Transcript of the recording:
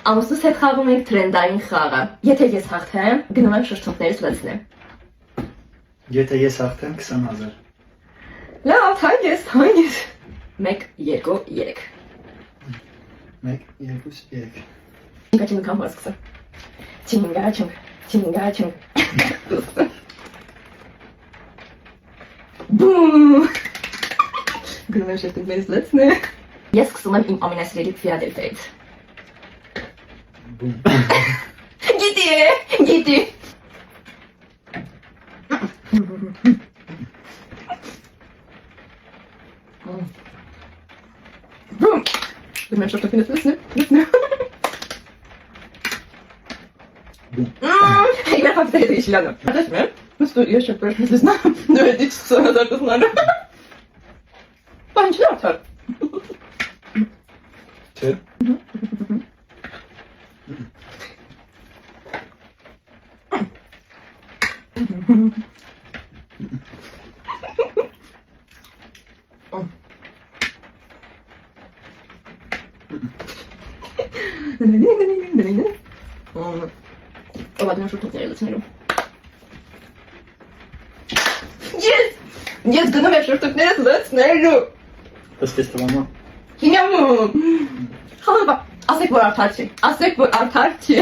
Ամուսնուս հետ խաղում ենք թրենդային խաղը։ Եթե ես հաղթեմ, գնում եմ շրթունքներս լցնեմ։ Եթե ես հաղթեմ 20,000։ Լավ, հանգիստ։ 1, 2, 3։ 1, 2, 3։ Չինգա կամ հասկսը։ Չինգա։ Բում։ Գնում եմ շրթունքներս լցնեմ։ Ես սկսում եմ իմ ամենասիրելի Ֆիլադելֆիայից։ Բում։ Գիտի։ Бум! Думаю, что финес лесны. Я как-то это еще рядом. А дальше, ну что, я еще просто не знаю. Давай, иди сюда, так знаю. Панч, да, Չէ։ Ладно, что тут я смотрю. Yes, գնում եմ շրթունքներս լցնելու։ Ըստ էստվամա։ Հիմա ասեք որ արդար չի։